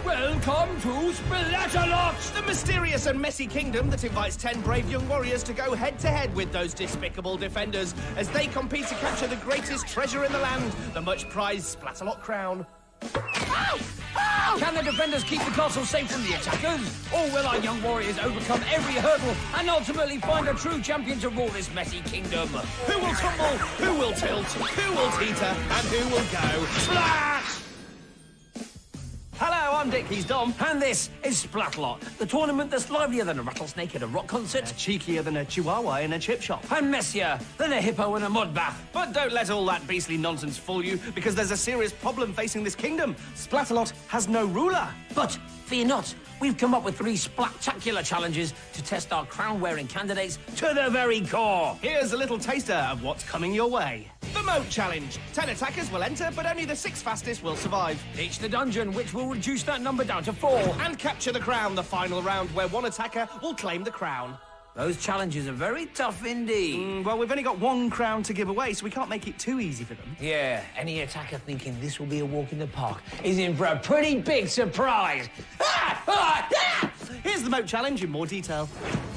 Welcome to Splatalot! The mysterious and messy kingdom that invites 10 brave young warriors to go head-to-head with those despicable defenders as they compete to capture the greatest treasure in the land, the much-prized Splatalot crown. Ow! Ow! Can the defenders keep the castle safe from the attackers? Or will our young warriors overcome every hurdle and ultimately find a true champion to rule this messy kingdom? Who will tumble? Who will tilt? Who will teeter? And who will go splat? Hello, I'm Dick, he's Dom. And this is Splatalot, the tournament that's livelier than a rattlesnake at a rock concert, Cheekier than a chihuahua in a chip shop. and messier than a hippo in a mud bath. But don't let all that beastly nonsense fool you, because there's a serious problem facing this kingdom. Splatalot has no ruler. But fear not, we've come up with 3 spectacular challenges to test our crown-wearing candidates to the very core. Here's a little taster of what's coming your way. The Moat Challenge. 10 attackers will enter, but only the 6 fastest will survive. Reach the dungeon, which will reduce that number down to 4. And Capture the Crown, the final round where one attacker will claim the crown. Those challenges are very tough indeed. Well, we've only got 1 crown to give away, so we can't make it too easy for them. Yeah, any attacker thinking this will be a walk in the park is in for a pretty big surprise. Here's the Moat Challenge in more detail.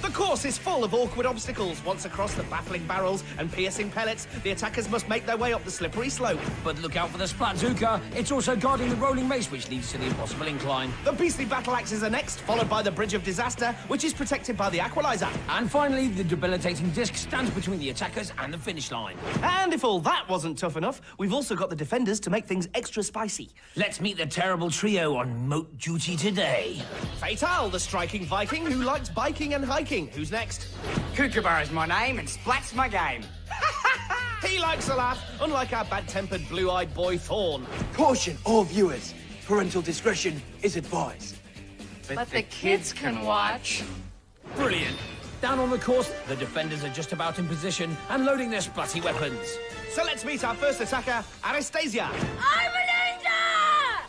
The course is full of awkward obstacles. Once across the baffling barrels and piercing pellets, the attackers must make their way up the slippery slope. But look out for the Splatzuka. It's also guarding the rolling mace, which leads to the impossible incline. The beastly battle axes are next, followed by the Bridge of Disaster, which is protected by the Aqualizer. And finally, the debilitating disc stands between the attackers and the finish line. And if all that wasn't tough enough, we've also got the defenders to make things extra spicy. Let's meet the terrible trio on moat duty today. Fatal, the striking Viking who likes biking and hiking. Who's next? Kookaburra is my name and Splat's my game. He likes a laugh, unlike our bad-tempered, blue-eyed boy Thorn. Caution, all viewers. Parental discretion is advised. But the kids can watch. Brilliant. Down on the course, the defenders are just about in position and loading their splatty weapons. So let's meet our first attacker, Aristasia. I'm a ninja!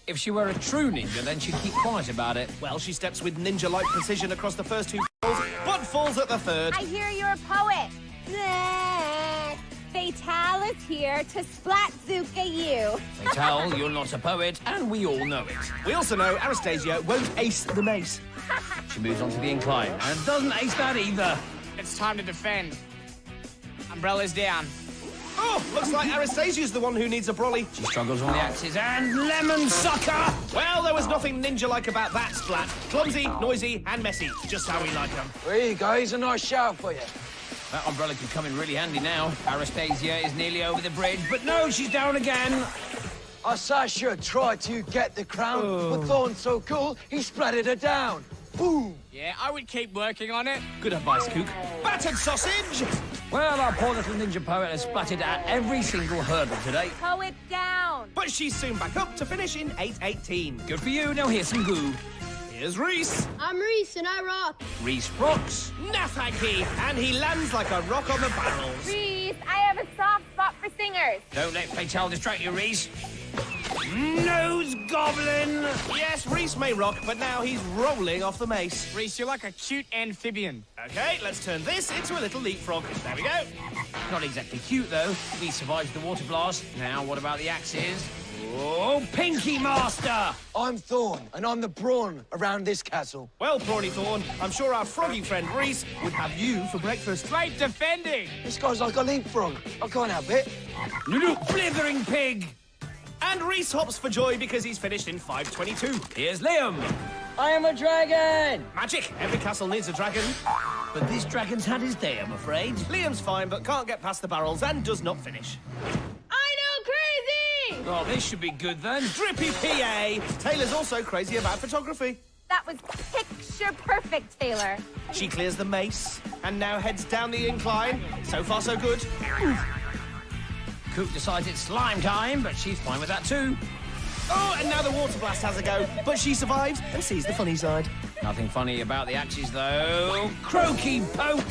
If she were a true ninja, then she'd keep quiet about it. Well, she steps with ninja-like precision across the first 2 falls, but falls at the 3rd. I hear you're a poet. Bleh. Fatal is here to Splatzuka you. Fatal, you're not a poet, and we all know it. We also know Aristasia won't ace the mace. She moves on to the incline, and doesn't ace that either. It's time to defend. Umbrella's down. Oh, looks like Aristasia's the one who needs a brolly. She struggles on the axes, and lemon sucker! Well, there was nothing ninja-like about that splat. Clumsy, noisy, and messy. Just how we like them. There you go, here's a nice shower for you. That umbrella could come in really handy now. Aristasia is nearly over the bridge, but no, she's down again. Aristasia tried to get the crown, but Thorn's so cool, he splatted her down. Boom! Yeah, I would keep working on it. Good advice, Kook. Battered sausage! Well, our poor little ninja poet has splatted at every single hurdle today. Poet down. But she's soon back up to finish in 8:18. Good for you. Now here's some goo. Here's Reece. I'm Reece and I rock. Reece rocks. Nathaki, and he lands like a rock on the barrels. Reece, I have a soft spot for singers. Don't let Fatal distract you, Reece. Nose goblin! Yes, Reece may rock, but now he's rolling off the mace. Reece, you're like a cute amphibian. Okay, let's turn this into a little leapfrog. There we go. Not exactly cute, though. He survives the water blast. Now, what about the axes? Oh, Pinky Master! I'm Thorn, and I'm the brawn around this castle. Well, Prawny Thorn, I'm sure our froggy friend Reece would have you for breakfast. Great defending. This guy's like a leapfrog. I can't help it. You blithering pig! And Reece hops for joy because he's finished in 5:22. Here's Liam. I am a dragon! Magic! Every castle needs a dragon. But this dragon's had his day, I'm afraid. Liam's fine, but can't get past the barrels and does not finish. I know crazy! Oh, this should be good, then. Drippy PA! Taylor's also crazy about photography. That was picture perfect, Taylor. She clears the mace and now heads down the incline. So far, so good. Coop decides it's slime time, but she's fine with that, too. Oh, and now the water blast has a go, but she survives and sees the funny side. Nothing funny about the axes, though. Croaky poke!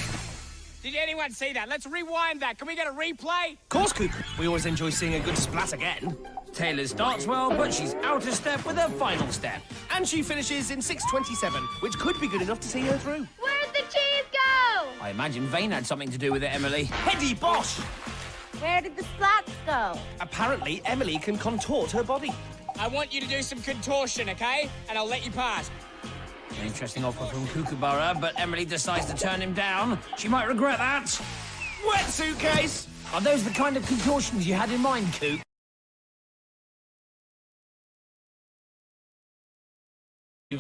Did anyone see that? Let's rewind that. Can we get a replay? Of course, Kook. We always enjoy seeing a good splat again. Taylor starts well, but she's out of step with her final step. And she finishes in 6:27, which could be good enough to see her through. Where'd the cheese go? I imagine Vane had something to do with it, Emily. Heady Bosh! Where did the splats go? Apparently, Emily can contort her body. I want you to do some contortion, okay? And I'll let you pass. An interesting offer from Kookaburra, but Emily decides to turn him down. She might regret that. Wet suitcase! Are those the kind of contortions you had in mind, Cook?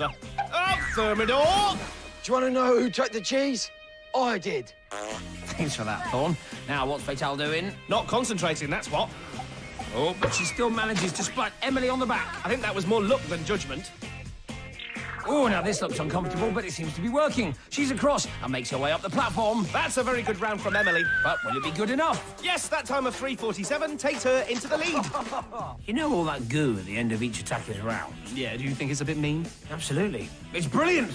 Oh, Thermidor! Do you want to know who took the cheese? I did. Thanks for that, Thorn. Now, what's Fatale doing? Not concentrating, that's what. Oh, but she still manages to splat Emily on the back. I think that was more luck than judgment. Oh, now this looks uncomfortable, but it seems to be working. She's across and makes her way up the platform. That's a very good round from Emily. But will it be good enough? Yes, that time of 3:47 takes her into the lead. You know all that goo at the end of each attacker's round? Yeah, do you think it's a bit mean? Absolutely. It's brilliant.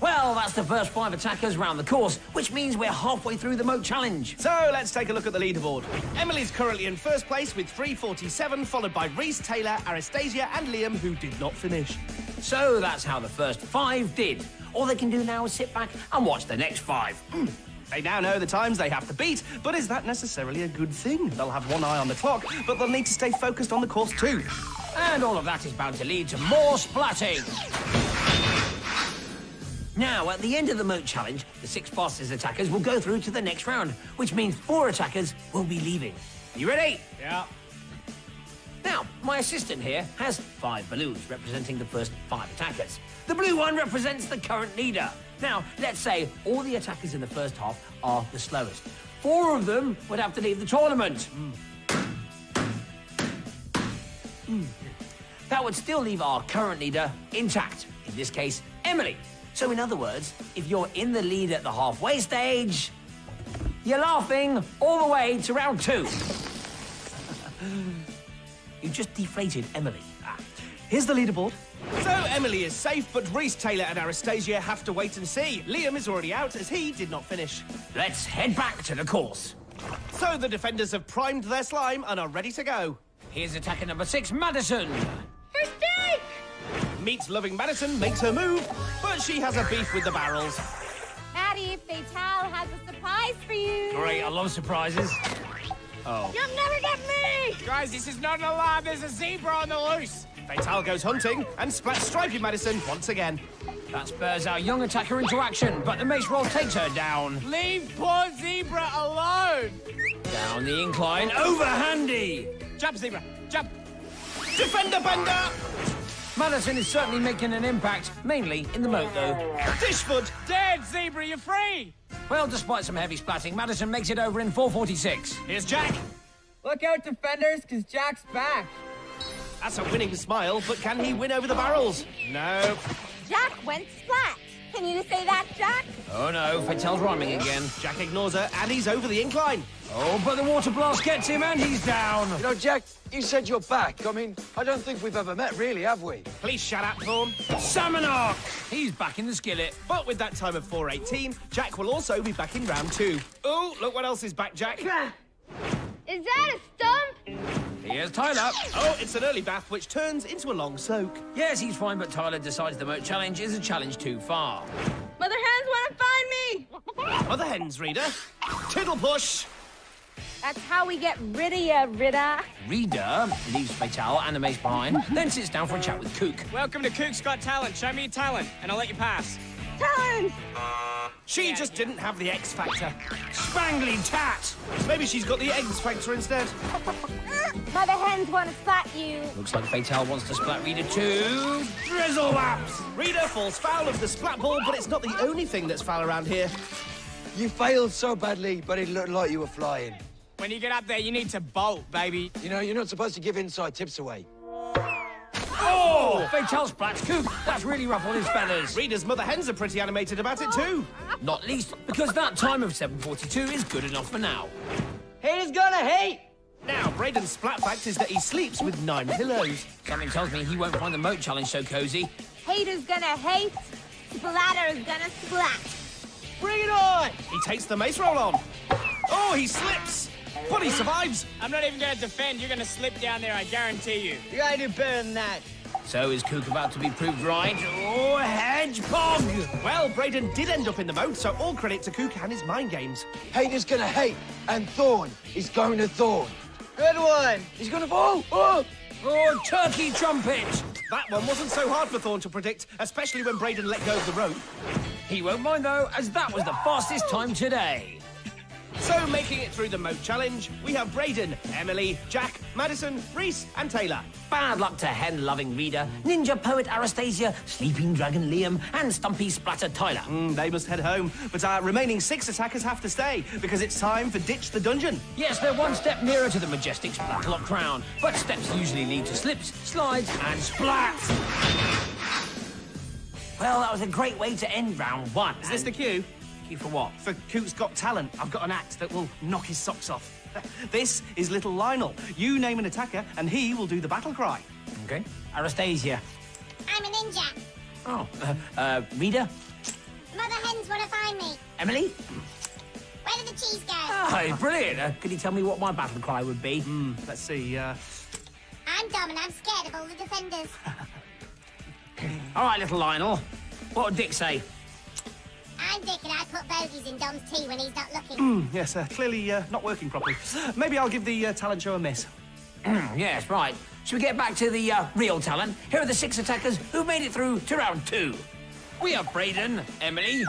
Well, that's the first 5 attackers round the course, which means we're halfway through the moat challenge. So let's take a look at the leaderboard. Emily's currently in first place with 3:47, followed by Reece, Taylor, Aristasia and Liam, who did not finish. So that's how the first 5 did. All they can do now is sit back and watch the next 5. They now know the times they have to beat, but is that necessarily a good thing? They'll have one eye on the clock, but they'll need to stay focused on the course too. And all of that is bound to lead to more splatting. Now, at the end of the moat challenge, the 6 fastest attackers will go through to the next round, which means 4 attackers will be leaving. Are you ready? Yeah. Now, my assistant here has 5 balloons representing the first 5 attackers. The blue one represents the current leader. Now, let's say all the attackers in the first half are the slowest. 4 of them would have to leave the tournament. That would still leave our current leader intact. In this case, Emily. So in other words, if you're in the lead at the halfway stage, you're laughing all the way to round 2. You just deflated Emily. Here's the leaderboard. So Emily is safe, but Reece, Taylor and Aristasia have to wait and see. Liam is already out as he did not finish. Let's head back to the course. So the defenders have primed their slime and are ready to go. Here's attacker number 6, Madison. Mistake! Meat-loving Madison makes her move, but she has a beef with the barrels. Maddie, Fatale has a surprise for you. Great, I love surprises. You'll never get me! Guys, this is not an alarm. There's a zebra on the loose. Fatale goes hunting and splats Stripey Madison once again. That spurs our young attacker into action, but the mace roll takes her down. Leave poor zebra alone. Down the incline, over Handy. Jump, zebra. Jump. Defender bender! Madison is certainly making an impact, mainly in the moat, though. Dishfoot! Dead, zebra, you're free. Well, despite some heavy splatting, Madison makes it over in 4:46. Here's Jack. Look out, defenders, because Jack's back. That's a winning smile, but can he win over the barrels? No. Jack went splat. Can you say that, Jack? Oh no, Fatale's rhyming again. Jack ignores her and he's over the incline. Oh, but the water blast gets him and he's down. You know, Jack, you said you're back. I mean, I don't think we've ever met, really, have we? Please shut up, Thorn. Salmonarch! He's back in the skillet. But with that time of 4:18, Jack will also be back in round 2. Oh, look what else is back, Jack. Is that a stump? Here's Tyler. Oh, it's an early bath, which turns into a long soak. Yes, he's fine, but Tyler decides the moat challenge is a challenge too far. Mother hens want to find me! Other hens, Rida. Tiddle push. That's how we get rid of ya, Rida. Rida leaves Fatale and the mace behind, then sits down for a chat with Kook. Welcome to Kook's Got Talent. Show me your talent, and I'll let you pass. Talent! She just didn't have the X Factor. Spangly tat! Maybe she's got the Eggs Factor instead. Mother hens want to splat you. Looks like Fatale wants to splat Rida too. Drizzle waps! Rida falls foul of the splat ball, but it's not the only thing that's foul around here. You failed so badly, but it looked like you were flying. When you get up there, you need to bolt, baby. You know, you're not supposed to give inside tips away. Oh! Fatale splats Kook. That's really ruffled his feathers. Rida's mother hens are pretty animated about it too. Not least because that time of 7:42 is good enough for now. Haters gonna hate. Now, Brayden's splat fact is that he sleeps with 9 pillows. Something tells me he won't find the moat challenge so cozy. Haters gonna hate. Splatter's gonna splat. Bring it on. He takes the mace roll on. Oh, he slips. But he survives. I'm not even going to defend. You're going to slip down there, I guarantee you. You gotta do better than that. So is Kook about to be proved right? Oh, hedgehog! Well, Brayden did end up in the moat, so all credit to Kook and his mind games. Haters gonna hate, and Thorn is going to Thorn. Good one. He's gonna fall. Oh! Oh, turkey trumpet! That one wasn't so hard for Thorn to predict, especially when Brayden let go of the rope. He won't mind, though, as that was the fastest time today. So, making it through the moat challenge, we have Brayden, Emily, Jack, Madison, Reece, and Taylor. Bad luck to hen-loving Rida, ninja poet Aristasia, sleeping dragon Liam, and stumpy splatter Tyler. They must head home, but our remaining 6 attackers have to stay, because it's time for Ditch the Dungeon. Yes, they're one step nearer to the majestic Splatalot crown, but steps usually lead to slips, slides, and splats. Well, that was a great way to end round 1. Is this the cue? Cue for what? For Coot's Got Talent, I've got an act that will knock his socks off. This is little Lionel. You name an attacker, and he will do the battle cry. Okay. Aristasia. I'm a ninja. Oh, Rida? Mother hens want to find me. Emily? Where did the cheese go? Oh, brilliant. Could you tell me what my battle cry would be? Let's see, I'm dumb and I'm scared of all the defenders. All right, little Lionel. What would Dick say? I'm Dick and I put bogies in Dom's tea when he's not looking. yes, clearly not working properly. Maybe I'll give the talent show a miss. Yes, right. Should we get back to the real talent? Here are the 6 attackers who made it through to round 2. We have Brayden, Emily,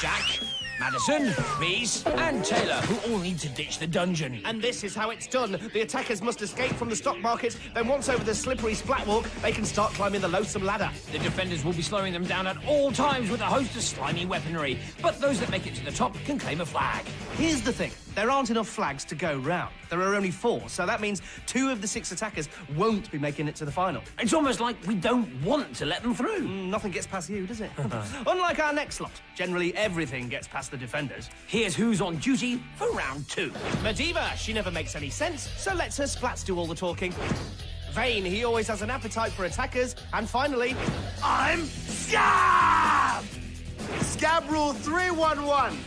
Jack, Madison, Reece, and Taylor, who all need to ditch the dungeon. And this is how it's done. The attackers must escape from the stock market, then once over the slippery splat walk, they can start climbing the loathsome ladder. The defenders will be slowing them down at all times with a host of slimy weaponry, but those that make it to the top can claim a flag. Here's the thing. There aren't enough flags to go round. There are only 4, so that means 2 of the 6 attackers won't be making it to the final. It's almost like we don't want to let them through. Nothing gets past you, does it? Unlike our next lot, generally everything gets past the defenders. Here's who's on duty for round 2. Madiva, she never makes any sense, so lets her splats do all the talking. Vane, he always has an appetite for attackers. And finally, I'm Scab! Scab rule 311.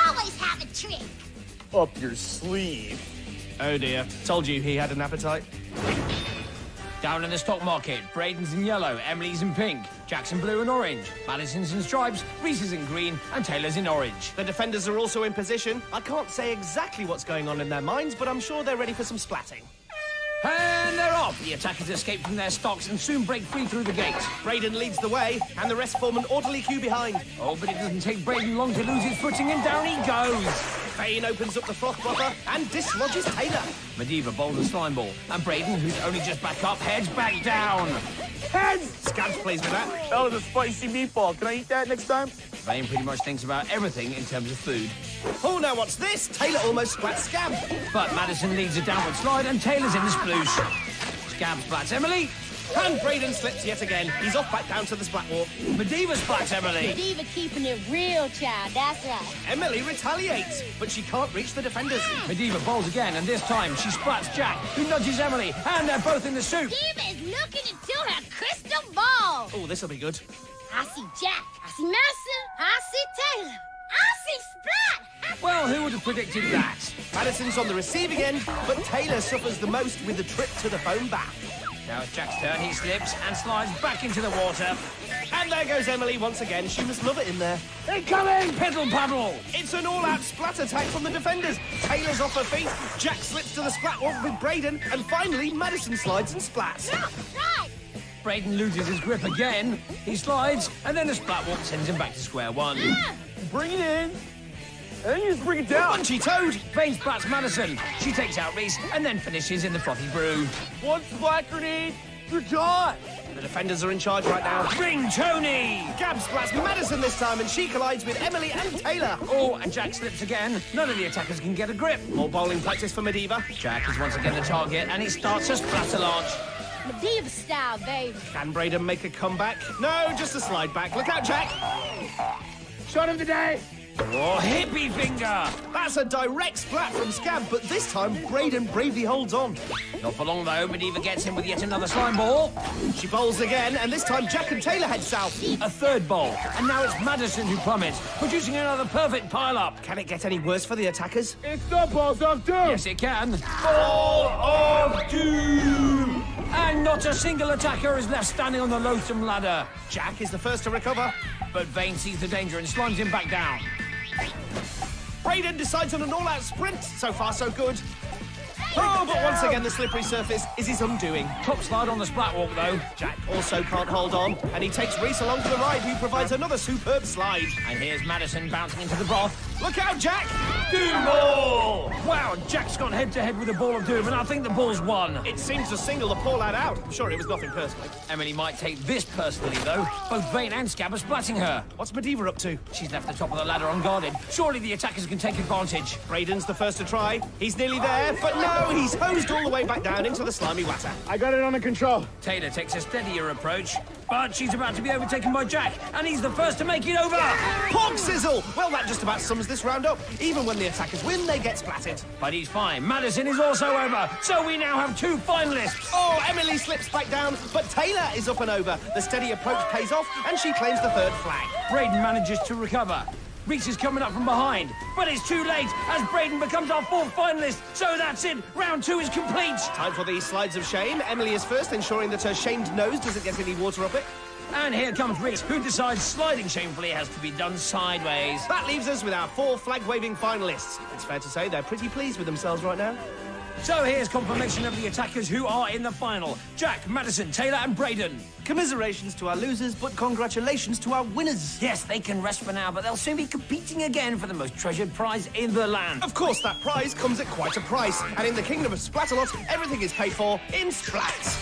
Always have a trick. Up your sleeve. oh dear, told you he had an appetite. Down in the stock market, Brayden's in yellow, Emily's in pink, Jack's in blue and orange, Madison's in stripes, Reece is in green, and Taylor's in orange. The defenders are also in position. I can't say exactly what's going on in their minds, but I'm sure they're ready for some splatting. And they're off! The attackers escape from their stocks and soon break free through the gates. Brayden leads the way, and the rest form an orderly queue behind. Oh, but it doesn't take Brayden long to lose his footing, and down he goes! Vane opens up the froth buffer and dislodges Taylor. Madiva bowls a slime ball, and Brayden, who's only just back up, heads back down. Heads! Scabs plays with that. That was a spicy meatball. Can I eat that next time? Vane pretty much thinks about everything in terms of food. Oh, now what's this? Taylor almost splats Scab. But Madison leads a downward slide, and Taylor's in the sploosh. Scab splats Emily. And Brayden slips yet again. He's off back down to the splat walk. Madiva splats Emily. Diva keeping it real, child. That's right. Emily retaliates, but she can't reach the defenders. Madiva bowls again, and this time she splats Jack, who nudges Emily, and they're both in the soup. Diva is looking into her crystal ball. Oh, this'll be good. I see Jack. I see Madison. I see Taylor. I see Splat. Well, who would have predicted that? Madison's on the receiving end, but Taylor suffers the most with the trip to the foam bath. Now it's Jack's turn. He slips and slides back into the water. And there goes Emily once again. She must love it in there. Incoming! Pedal paddle! It's an all-out splat attack from the defenders. Taylor's off her feet. Jack slips to the splat walk with Brayden. And finally, Madison slides and splats. Right. Brayden loses his grip again. He slides, and then the splat walk sends him back to square one. Bring it in. And then you just bring it down. Punchy toad. Vane splats Madison. She takes out Reece, and then finishes in the frothy brew. One splat grenade. You're done. The defenders are in charge right now. Ring Tony! Gab splats Madison this time, and she collides with Emily and Taylor. Oh, and Jack slips again. None of the attackers can get a grip. More bowling practice for Madiva. Jack is once again the target, and he starts a Splatalot. Diva style, baby. Can Brayden make a comeback? No, just a slide back. Look out, Jack. Shot of the day. Oh, hippie finger! That's a direct splat from Scab, but this time Brayden bravely holds on. Not for long, though. Madiva gets him with yet another slime ball. She bowls again, and this time Jack and Taylor head south. A third bowl. And now it's Madison who plummets, producing another perfect pile-up. Can it get any worse for the attackers? It's the balls of doom. Yes, it can. Ball of doom! And not a single attacker is left standing on the loathsome ladder. Jack is the first to recover. But Vane sees the danger and slimes him back down. Brayden decides on an all-out sprint. So far, so good. Oh, but once again, the slippery surface is his undoing. Top slide on the splat walk, though. Jack also can't hold on, and he takes Reece along for the ride, who provides another superb slide. And here's Madison bouncing into the broth. Look out, Jack! Doom ball! Wow, Jack's gone head-to-head with the ball of doom, and I think the ball's won. It seems to single the poor lad out. I'm sure it was nothing personally. Emily might take this personally, though. Both Vane and Scab are splatting her. What's Medivh up to? She's left the top of the ladder unguarded. Surely the attackers can take advantage. Brayden's the first to try. He's nearly there, but no, he's hosed all the way back down into the slimy water. I got it under control. Taylor takes a steadier approach, but she's about to be overtaken by Jack, and he's the first to make it over. Hog sizzle! Well, that just about sums this round up. Even when the attackers win, they get splattered. But he's fine. Madison is also over, so we now have 2 finalists. Oh, Emily slips back down, but Taylor is up and over. The steady approach pays off, and she claims the 3rd flag. Brayden manages to recover. Reece is coming up from behind, but it's too late as Brayden becomes our 4th finalist. So that's it. Round 2 is complete. Time for these slides of shame. Emily is first, ensuring that her shamed nose doesn't get any water up it. And here comes Reece, who decides sliding shamefully has to be done sideways. That leaves us with our 4 flag-waving finalists. It's fair to say they're pretty pleased with themselves right now. So here's confirmation of the attackers who are in the final. Jack, Madison, Taylor and Brayden. Commiserations to our losers, but congratulations to our winners. Yes, they can rest for now, but they'll soon be competing again for the most treasured prize in the land. Of course, that prize comes at quite a price. And in the kingdom of Splatalot, everything is paid for in splats.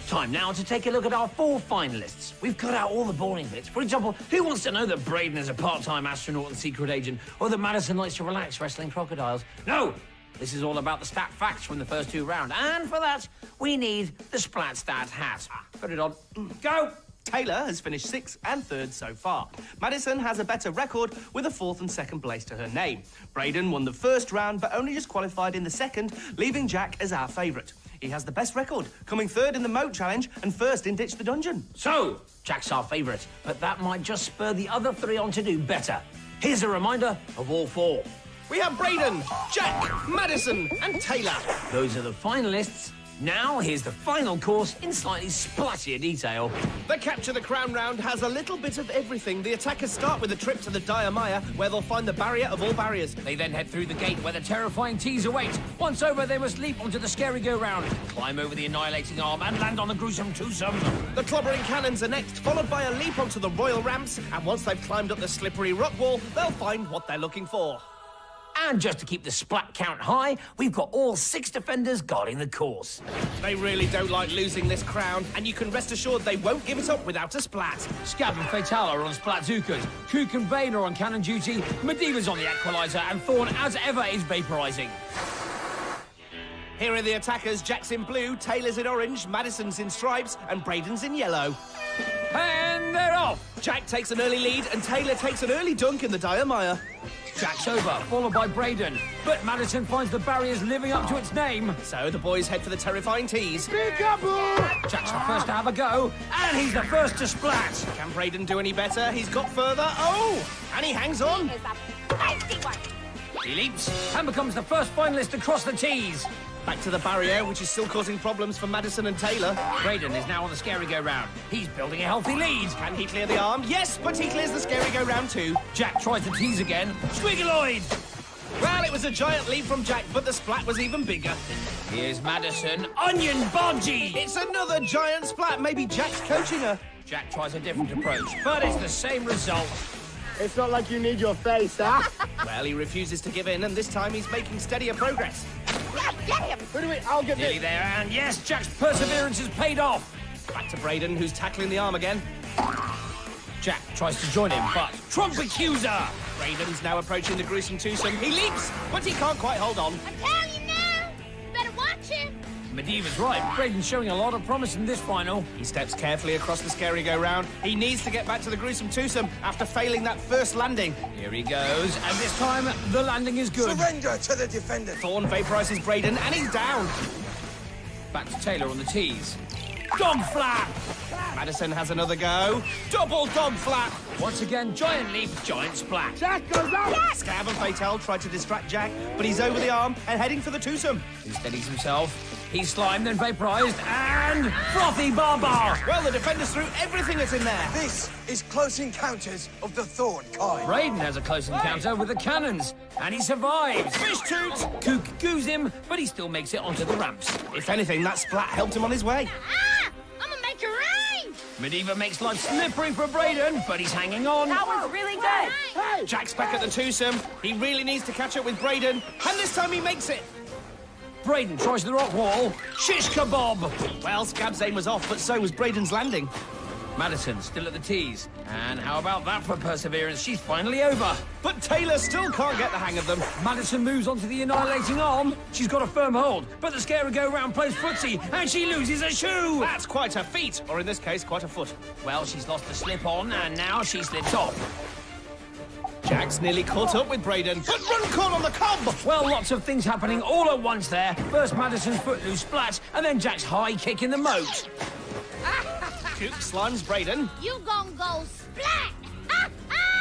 Time now to take a look at our 4 finalists. We've cut out all the boring bits. For example, who wants to know that Brayden is a part-time astronaut and secret agent, or that Madison likes to relax wrestling crocodiles? No! This is all about the stat facts from the first 2 rounds. And for that, we need the Splat Stat hat. Put it on. Go! Taylor has finished 6th and 3rd so far. Madison has a better record with a 4th and 2nd place to her name. Brayden won the 1st round, but only just qualified in the 2nd, leaving Jack as our favourite. He has the best record, coming 3rd in the Moat Challenge and 1st in Ditch the Dungeon. So, Jack's our favourite, but that might just spur the other 3 on to do better. Here's a reminder of all 4. We have Brayden, Jack, Madison and Taylor. Those are the finalists. Now, here's the final course in slightly splattier detail. The Capture the Crown round has a little bit of everything. The attackers start with a trip to the Dire Mire, where they'll find the barrier of all barriers. They then head through the gate where the terrifying teas await. Once over, they must leap onto the scary go-round, climb over the annihilating arm, and land on the gruesome twosome. The clobbering cannons are next, followed by a leap onto the royal ramps, and once they've climbed up the slippery rock wall, they'll find what they're looking for. And just to keep the splat count high, we've got all 6 defenders guarding the course. They really don't like losing this crown, and you can rest assured they won't give it up without a splat. Scab and Fatal are on Splatzookas, Kook and Vane are on cannon duty, Medivh's on the equalizer, and Thorn, as ever, is vaporizing. Here are the attackers. Jack's in blue, Taylor's in orange, Madison's in stripes, and Brayden's in yellow. And they're off! Jack takes an early lead, and Taylor takes an early dunk in the Dire Mire. Jack's over, followed by Brayden. But Madison finds the barriers living up to its name. So the boys head for the terrifying tees. Jack's the first to have a go, and he's the first to splat. Can Brayden do any better? He's got further. Oh! And he hangs on. Is a feisty one. He leaps and becomes the first finalist to cross the tees. Back to the barrier, which is still causing problems for Madison and Taylor. Brayden is now on the scary go-round. He's building a healthy lead. Can he clear the arm? Yes, but he clears the scary go-round too. Jack tries the tees again. Squiggaloid! Well, it was a giant leap from Jack, but the splat was even bigger. Here's Madison. Onion bungee! It's another giant splat. Maybe Jack's coaching her. Jack tries a different approach, but it's the same result. It's not like you need your face, huh? Well, he refuses to give in, and this time he's making steadier progress. Get him! Wait a minute, I'll get Nearly this. there, and yes, Jack's perseverance has paid off. Back to Brayden, who's tackling the arm again. Jack tries to join him, but Trump accuser! Brayden's now approaching the gruesome twosome. He leaps, but he can't quite hold on. I'm telling you now, better watch him. Medivh is right. Brayden's showing a lot of promise in this final. He steps carefully across the scary go-round. He needs to get back to the gruesome twosome after failing that first landing. Here he goes, and this time the landing is good. Surrender to the defender. Thorn vaporizes Brayden, and he's down. Back to Taylor on the tees. Dog flap! Madison has another go. Double dog flap. Once again, giant leap, giant splat. Jack goes out. Scab and Fatal try to distract Jack, but he's over the arm and heading for the twosome. He steadies himself. He's slimed and vaporized, and frothy barbar. Well, the defenders threw everything that's in there. This is close encounters of the thorn kind. Brayden has a close encounter with the cannons, and he survives. Fish toot. Kook goos him, but he still makes it onto the ramps. If anything, that splat helped him on his way. Ah! I'm gonna make it rain! Medivh makes life slippery for Brayden, but he's hanging on. That was really good. Jack's back at the twosome. He really needs to catch up with Brayden, and this time he makes it. Brayden tries the rock wall. Shish kebab. Well, Scab's aim was off, but so was Brayden's landing. Madison still at the tees. And how about that for perseverance? She's finally over. But Taylor still can't get the hang of them. Madison moves onto the annihilating arm. She's got a firm hold, but the scary go-round plays footsie, and she loses a shoe. That's quite a feat, or in this case, quite a foot. Well, she's lost the slip on, and now she slips off. Jack's nearly caught up with Brayden, but run call on the cob! Well, lots of things happening all at once there. First Madison's footloose splat, and then Jack's high kick in the moat. Kook slimes Brayden. You gon' go splat!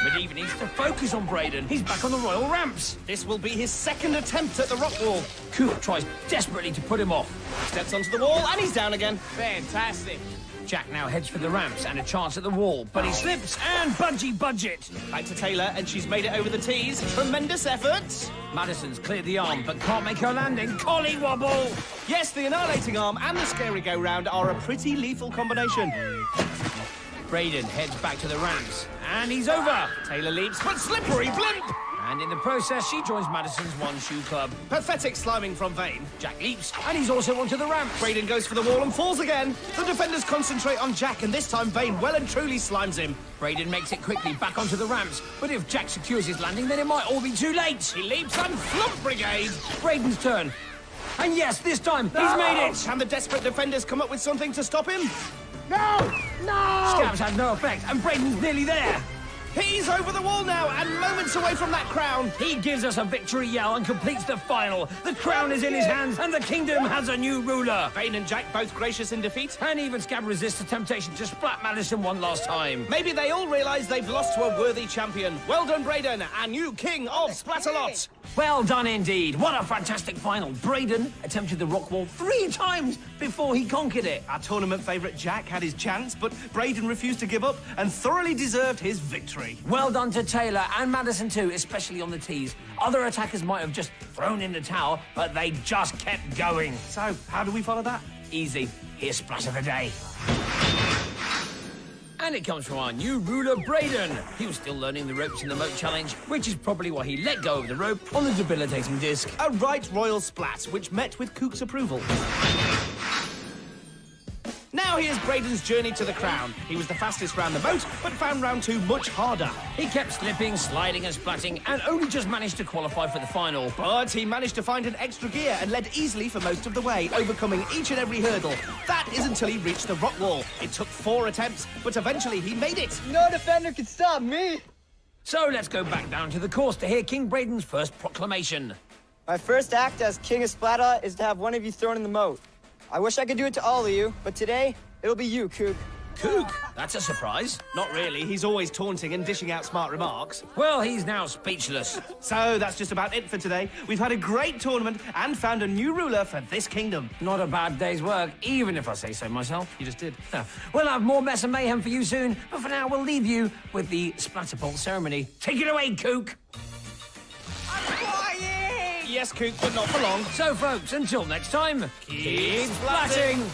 Medivh needs to focus on Brayden. He's back on the royal ramps. This will be his second attempt at the rock wall. Kook tries desperately to put him off. Steps onto the wall, and he's down again. Fantastic. Jack now heads for the ramps and a chance at the wall, but he slips and budgie budget. Back to Taylor, and she's made it over the tees. Tremendous effort. Madison's cleared the arm, but can't make her landing. Collie wobble. Yes, the annihilating arm and the scary go-round are a pretty lethal combination. Brayden heads back to the ramps, and he's over. Taylor leaps, but slippery blimp. And in the process, she joins Madison's one-shoe club. Pathetic sliming from Vane. Jack leaps, and he's also onto the ramps. Brayden goes for the wall and falls again. The defenders concentrate on Jack, and this time Vane well and truly slimes him. Brayden makes it quickly back onto the ramps, but if Jack secures his landing, then it might all be too late. He leaps and flump brigade. Brayden's turn. And yes, this time, he's made it. And the desperate defenders come up with something to stop him. No! No! Scabs had no effect, and Brayden's nearly there. He's over the wall now and moments away from that crown. He gives us a victory yell and completes the final. The crown is in his hands, and the kingdom has a new ruler. Vane and Jack both gracious in defeat. And even Scab resists the temptation to splat Madison one last time. Maybe they all realise they've lost to a worthy champion. Well done, Brayden, our new king of Splatalot. Well done indeed. What a fantastic final. Brayden attempted the rock wall 3 times before he conquered it. Our tournament favourite Jack had his chance, but Brayden refused to give up and thoroughly deserved his victory. Well done to Taylor and Madison too, especially on the tees. Other attackers might have just thrown in the towel, but they just kept going. So, how do we follow that? Easy. Here's Splash of the Day. And it comes from our new ruler, Brayden. He was still learning the ropes in the moat challenge, which is probably why he let go of the rope on the debilitating disc. A right royal splat, which met with Kook's approval. Now here's Brayden's journey to the crown. He was the fastest round the moat, but found round 2 much harder. He kept slipping, sliding and splatting, and only just managed to qualify for the final. But he managed to find an extra gear and led easily for most of the way, overcoming each and every hurdle. That is until he reached the rock wall. It took 4 attempts, but eventually he made it. No defender can stop me. So let's go back down to the course to hear King Brayden's first proclamation. My first act as King of Splatalot is to have one of you thrown in the moat. I wish I could do it to all of you, but today, it'll be you, Kook. Kook? That's a surprise. Not really. He's always taunting and dishing out smart remarks. Well, he's now speechless. So that's just about it for today. We've had a great tournament and found a new ruler for this kingdom. Not a bad day's work, even if I say so myself. You just did. We'll have more mess and mayhem for you soon, but for now, we'll leave you with the Splatterpult ceremony. Take it away, Kook. Yes, Kook, but not for long. So, folks, until next time, keep splatting!